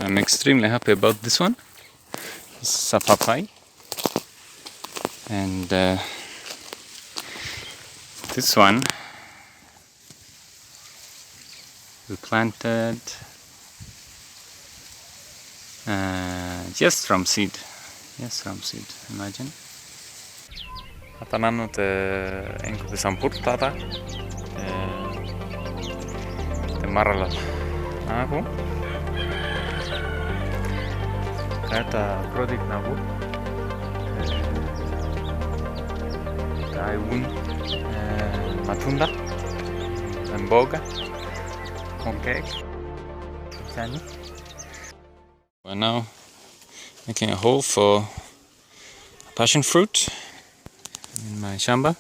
I'm extremely happy about this one. This is a papaya, and this one we planted just from seed. Imagine. Atananut engkuti sampurtata te marralal aku kata produk nabu kaiun matunda mboga cake. We're now making a hole for passion fruit in my shamba,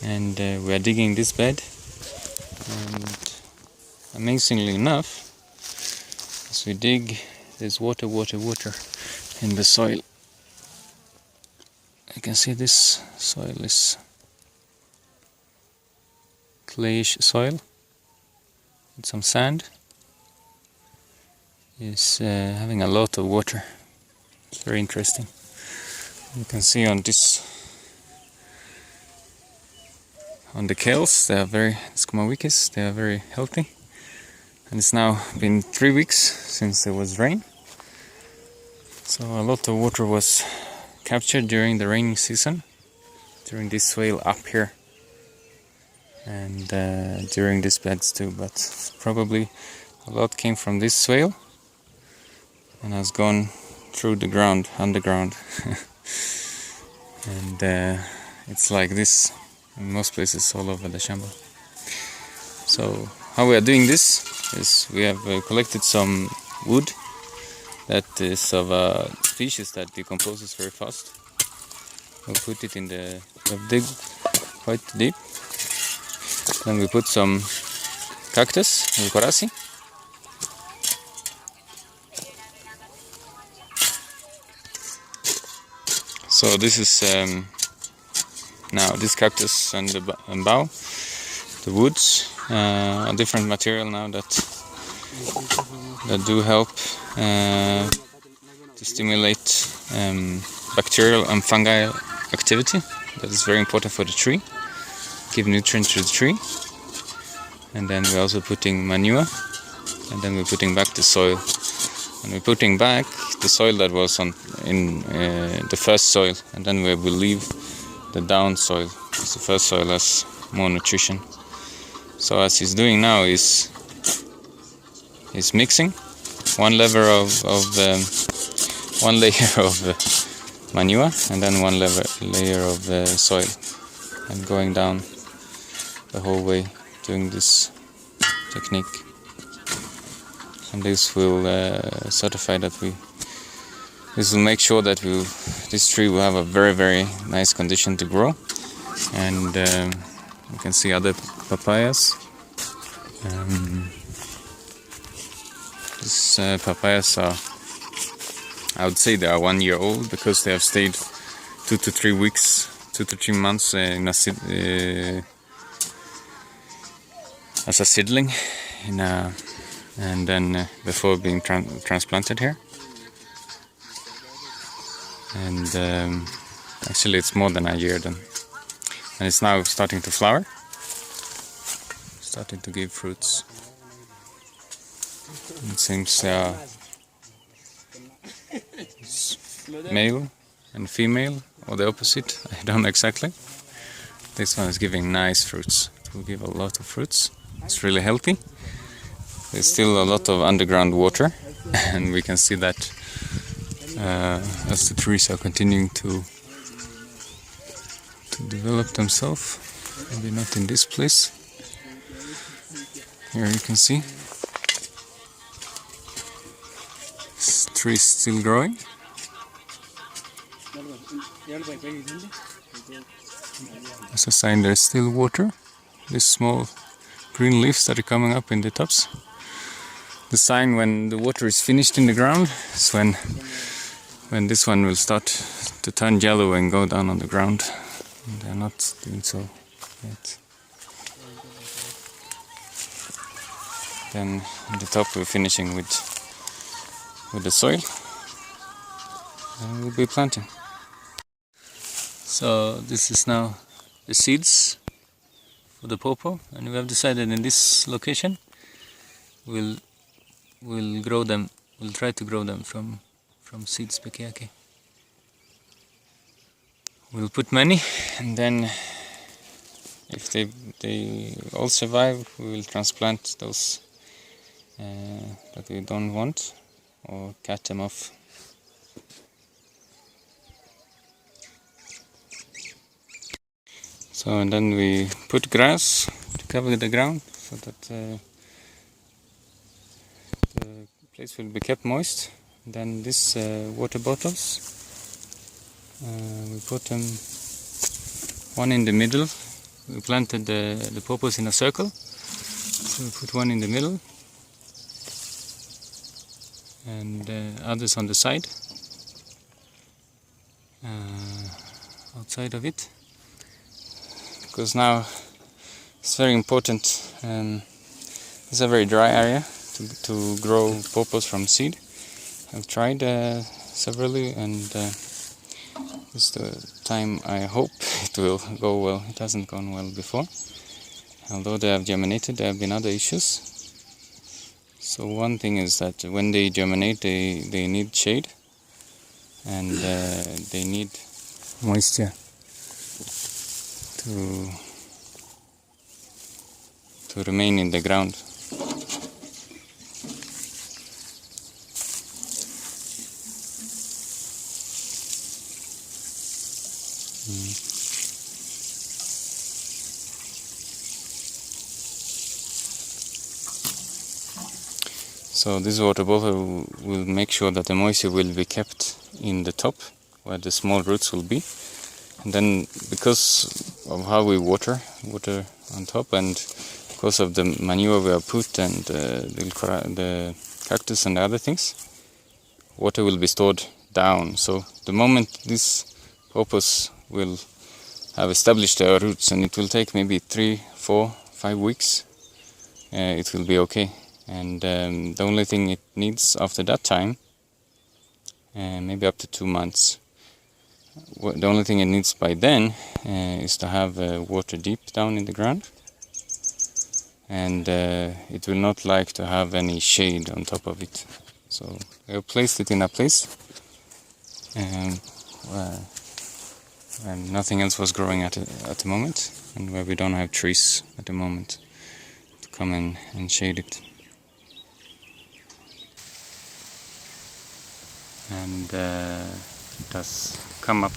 and we are digging this bed, and amazingly enough, as we dig, there's water in the soil. You can see this soil is clayish soil with some sand. Is having a lot of water. It's very interesting. You can see on the kales, they are very healthy, and it's now been 3 weeks since there was rain, so a lot of water was captured during the rainy season, during this swale up here, and during these beds too, but probably a lot came from this swale and has gone through the ground, underground. And it's like this in most places all over the shamba. So how we are doing this is we have collected some wood that is of a species that decomposes very fast. We'll put it in we'll dig quite deep. Then we put some cactus, Corasi. So this is now this cactus and the bough, the woods, a different material now that do help to stimulate bacterial and fungal activity. That is very important for the tree, give nutrients to the tree. And then we're also putting manure, and then we're putting back the soil. And we're putting back the soil that was in the first soil, and then we will leave the down soil, because the first soil has more nutrition. So as he's doing now is mixing one layer of manure and then one layer of soil, and going down the whole way doing this technique. And this will certify that this will make sure that this tree will have a very nice condition to grow. And you can see other papayas. These papayas are, I would say they are 1 year old, because they have stayed 2 to 3 weeks, 2 to 3 months as a seedling and then before being transplanted here. And actually it's more than a year then, and it's now starting to flower, starting to give fruits. It seems male and female, or the opposite, I don't know exactly. This one is giving nice fruits. It will give a lot of fruits. It's really healthy. There's still a lot of underground water, and we can see that as the trees are continuing to develop themselves. Maybe not in this place. Here you can see this tree is still growing. As a sign there's still water. These small green leaves that are coming up in the tops. The sign when the water is finished in the ground is when this one will start to turn yellow and go down on the ground. And they're not doing so yet. Then on the top we're finishing with the soil, and we'll be planting. So this is now the seeds for the pawpaw, and we have decided in this location we'll grow them. We'll try to grow them from seeds Papaya. We'll put many, and then if they all survive, we will transplant those that we don't want, or cut them off. So, and then we put grass to cover the ground so that the place will be kept moist. Then these water bottles, we put them one in the middle. We planted the pawpaws in a circle, so we put one in the middle and others on the side, outside of it, because now it's very important. It's a very dry area to grow pawpaws from seed. I've tried severally, and this is the time I hope it will go well. It hasn't gone well before. Although they have germinated, there have been other issues. So one thing is that when they germinate, they need shade, and they need moisture to remain in the ground. So this water bottle will make sure that the moisture will be kept in the top, where the small roots will be. And then, because of how we water on top, and because of the manure we have put, and the cactus and other things, water will be stored down. So the moment these pawpaws will have established their roots, and it will take maybe 3, 4, 5 weeks, it will be okay. And the only thing it needs after that time, maybe up to 2 months, the only thing it needs by then is to have water deep down in the ground, and it will not like to have any shade on top of it. So I placed it in a place where nothing else was growing at the moment, and where we don't have trees at the moment to come and shade it. And it has come up.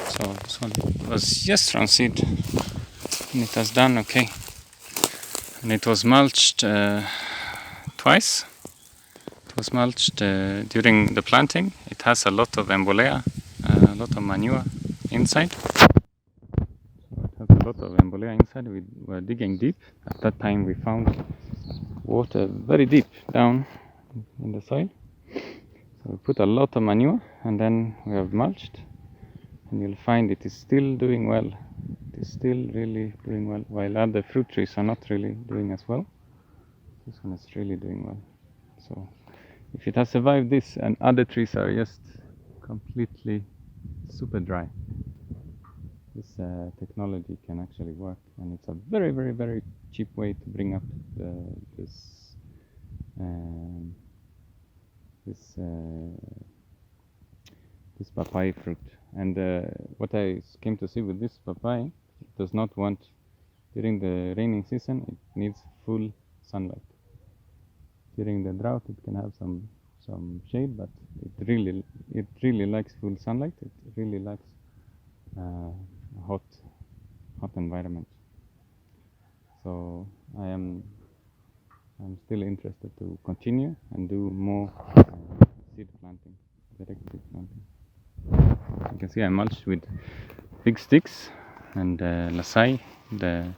So this one was just from seed, and it has done okay. And it was mulched twice. It was mulched during the planting. It has a lot of embolea, a lot of manure inside. It has a lot of embolea inside. We were digging deep. At that time we found water very deep down in the soil. So we put a lot of manure, and then we have mulched, and you'll find it is still doing well. It is still really doing well, while other fruit trees are not really doing as well. This one is really doing well. So if it has survived this, and other trees are just completely super dry, this technology can actually work, and it's a very, very, very cheap way to bring up this papaya fruit. And what I came to see with this papaya, it does not want, during the raining season, it needs full sunlight. During the drought, it can have some shade, but it really likes full sunlight. It really likes a hot environment. So I'm still interested to continue and do more seed planting, direct seed planting. You can see I mulched with big sticks and lasai. I've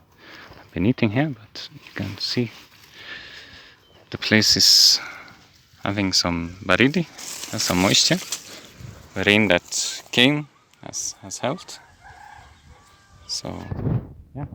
been eating here, but you can see the place is having some baridi, has some moisture. The rain that came has helped. So yeah.